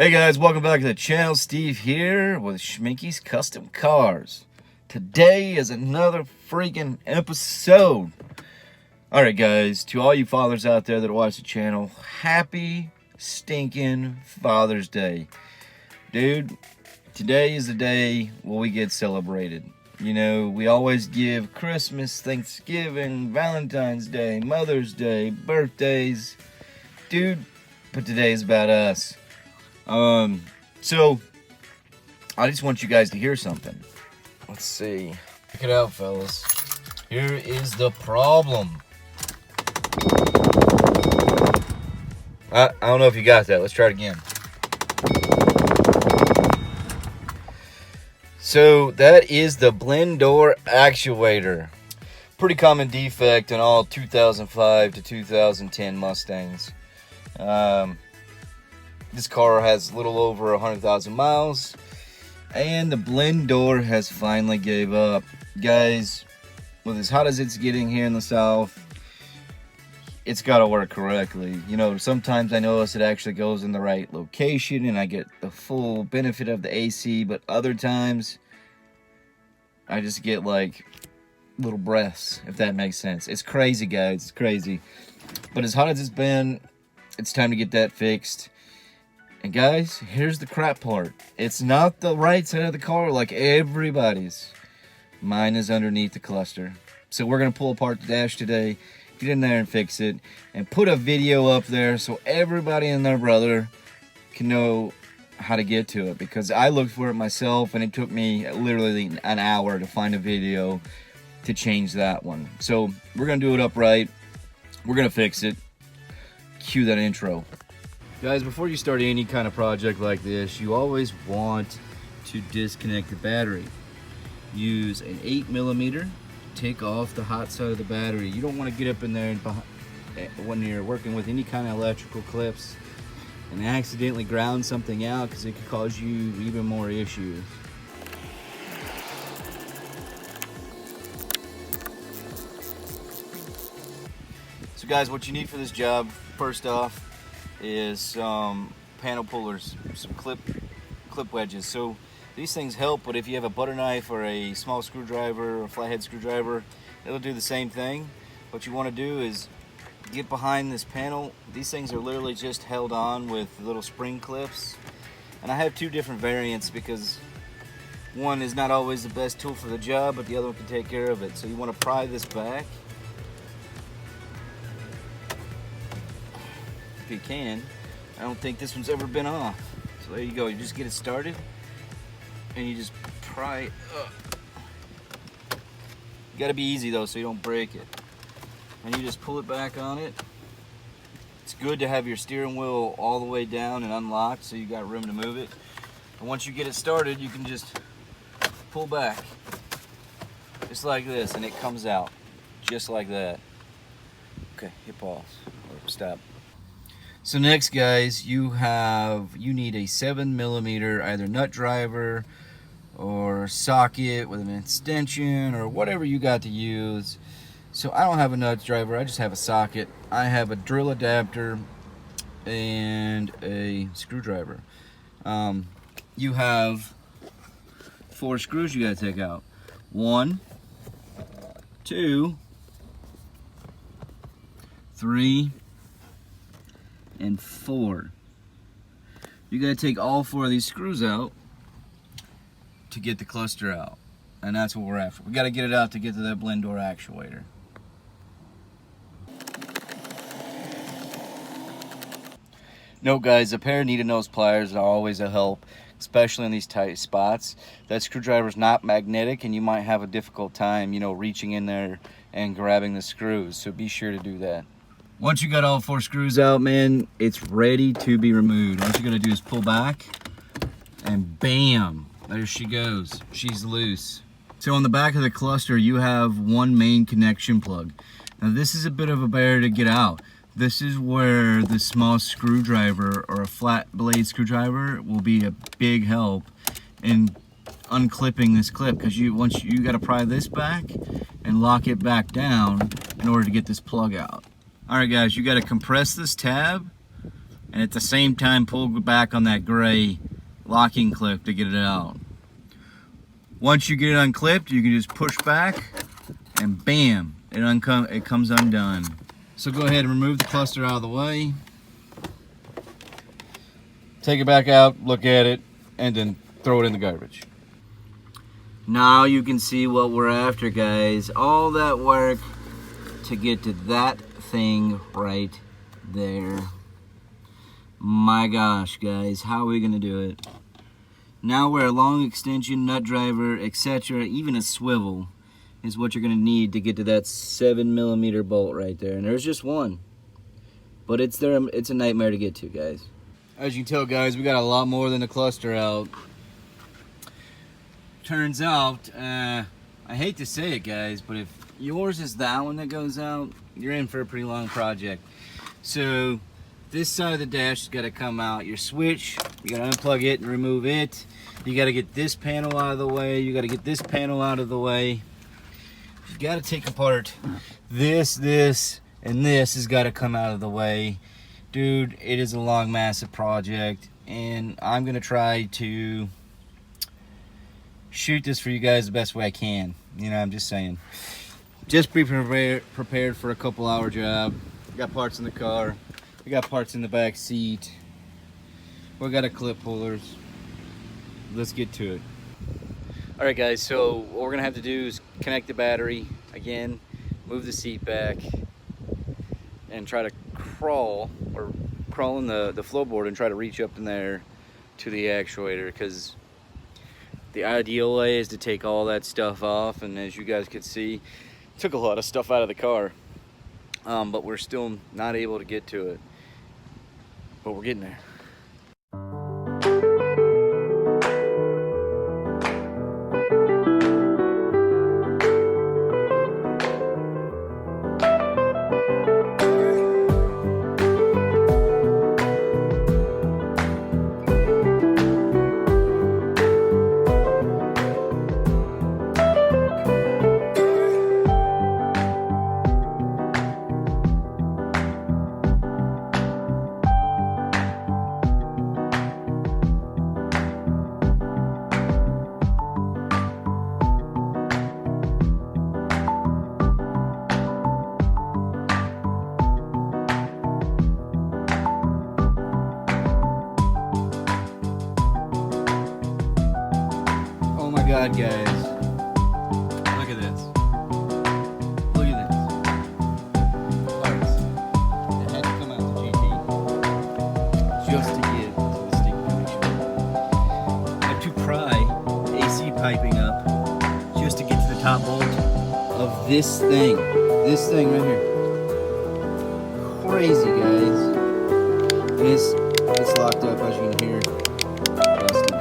Hey guys, welcome back to the channel. Steve here with Schminky's Custom Cars. Today is another freaking episode. Alright guys, to all you fathers out there that watch the channel, happy stinking Father's Day. Dude, today is the day where we get celebrated. You know, we always give Christmas, Thanksgiving, Valentine's Day, Mother's Day, birthdays. Dude, but today is about us. So I just want you guys to hear something. Let's see. Check it out, fellas. Here is the problem. I don't know if you got that. Let's try it again. So that is the blend door actuator. Pretty common defect in all 2005 to 2010 Mustangs. This car has a little over 100,000 miles, and the blend door has finally gave up. Guys, with as hot as it's getting here in the South, it's got to work correctly. You know, sometimes I notice it actually goes in the right location, and I get the full benefit of the AC, but other times, I just get like little breaths, if that makes sense. It's crazy, guys, it's crazy. But as hot as it's been, it's time to get that fixed. And guys, here's the crap part. It's not the right side of the car like everybody's. Mine is underneath the cluster. So we're going to pull apart the dash today, get in there and fix it, and put a video up there so everybody and their brother can know how to get to it. Because I looked for it myself, and it took me literally an hour to find a video to change that one. So we're going to do it upright. We're going to fix it. Cue that intro. Guys, before you start any kind of project like this, you always want to disconnect the battery. Use an 8mm, take off the hot side of the battery. You don't want to get up in there and when you're working with any kind of electrical clips and accidentally ground something out, because it could cause you even more issues. So guys, what you need for this job, first off, is some panel pullers, some clip wedges. So these things help, but if you have a butter knife or a small screwdriver or a flathead screwdriver, it'll do the same thing. What you want to do is get behind this panel. These things are literally just held on with little spring clips, and I have two different variants because one is not always the best tool for the job, but the other one can take care of it. So you want to pry this back if you can. I don't think this one's ever been off. So there you go. You just get it started and you just pry it up. You gotta be easy though so you don't break it. And you just pull it back on it. It's good to have your steering wheel all the way down and unlocked so you got room to move it. And once you get it started, you can just pull back just like this and it comes out just like that. Okay, hit pause or stop. So next, guys, you need a 7mm either nut driver or socket with an extension or whatever you got to use. So I don't have a nut driver, I just have a socket. I have a drill adapter and a screwdriver. You have 4 screws you gotta take out. 1, 2, 3, and 4. You gotta take all 4 of these screws out to get the cluster out, and that's what we're after. We gotta get it out to get to that blend door actuator. Note, guys, a pair of needle-nose pliers are always a help, especially in these tight spots. That screwdriver is not magnetic, and you might have a difficult time, you know, reaching in there and grabbing the screws. So be sure to do that. Once you got all 4 screws out, man, it's ready to be removed. All you're gonna do is pull back, and bam, there she goes. She's loose. So on the back of the cluster, you have one main connection plug. Now this is a bit of a barrier to get out. This is where the small screwdriver or a flat blade screwdriver will be a big help in unclipping this clip, because you got to pry this back and lock it back down in order to get this plug out. All right, guys, you got to compress this tab and at the same time pull back on that gray locking clip to get it out. Once you get it unclipped, you can just push back and bam, it comes undone. So go ahead and remove the cluster out of the way. Take it back out, look at it, and then throw it in the garbage. Now you can see what we're after, guys. All that work to get to that thing right there. My gosh, guys, how are we gonna do it? Now where a long extension, nut driver, etc., even a swivel is what you're gonna need to get to that 7mm bolt right there. And there's just one, but it's there. It's a nightmare to get to, guys. As you can tell, guys, we got a lot more than a cluster out. Turns out, I hate to say it, guys, but if yours is that one that goes out, you're in for a pretty long project. So this side of the dash has got to come out. Your switch, you got to unplug it and remove it. You got to get this panel out of the way. You got to get this panel out of the way. You got to take apart this, and this has got to come out of the way. Dude, it is a long, massive project, and I'm going to try to shoot this for you guys the best way I can. You know, I'm just saying. Just be prepared for a couple-hour job. We got parts in the car. We got parts in the back seat. We got a clip pullers. Let's get to it. All right, guys, so what we're gonna have to do is connect the battery again, move the seat back, and try to crawl in the floorboard and try to reach up in there to the actuator, because the ideal way is to take all that stuff off, and as you guys could see, took a lot of stuff out of the car, but we're still not able to get to it, but we're getting there. God, guys, look at this. Look at this. Parts that had to come out to GT just to get to the stick connection. I had to pry AC piping up just to get to the top bolt of this thing. This thing right here. Crazy, guys. And it's locked up, as you can hear. Busted.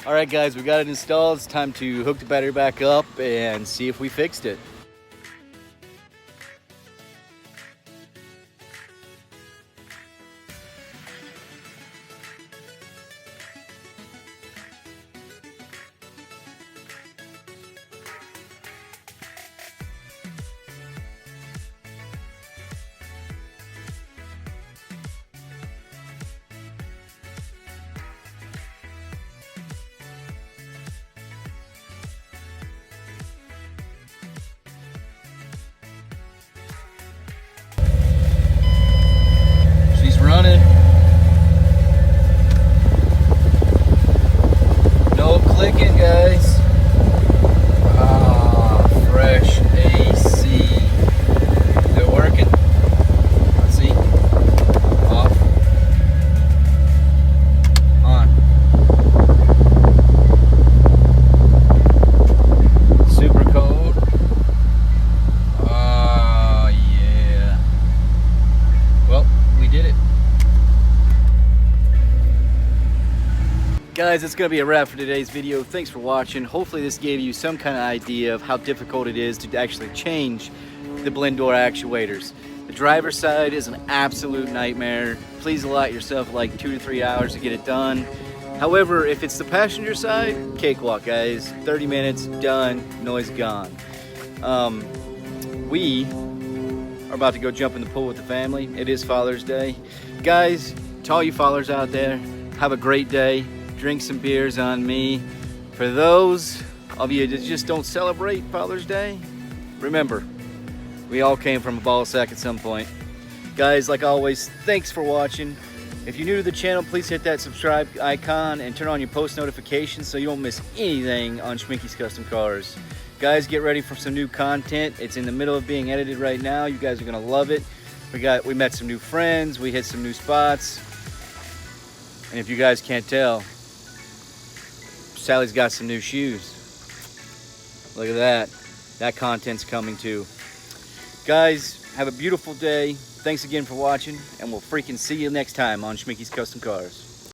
All right, guys, we got it installed. It's time to hook the battery back up and see if we fixed it. She's running. No clicking, guys. Ah, fresh AC. They're working. Let's see. Off. On. Super cold. Oh, yeah. Well, we did it. Guys, it's going to be a wrap for today's video. Thanks for watching. Hopefully this gave you some kind of idea of how difficult it is to actually change the blend door actuators. The driver's side is an absolute nightmare. Please allot yourself like 2 to 3 hours to get it done. However, if it's the passenger side, cakewalk, guys. 30 minutes, done, noise gone. We are about to go jump in the pool with the family. It is Father's Day. Guys, to all you fathers out there, have a great day. Drink some beers on me. For those of you that just don't celebrate Father's Day, remember, we all came from a ball sack at some point. Guys, like always, thanks for watching. If you're new to the channel, please hit that subscribe icon and turn on your post notifications so you won't miss anything on Schminky's Custom Cars. Guys, get ready for some new content. It's in the middle of being edited right now. You guys are gonna love it. We met some new friends, we hit some new spots. And if you guys can't tell, Sally's got some new shoes. Look at that. That content's coming too. Guys, have a beautiful day. Thanks again for watching, and we'll freaking see you next time on Schminky's Custom Cars.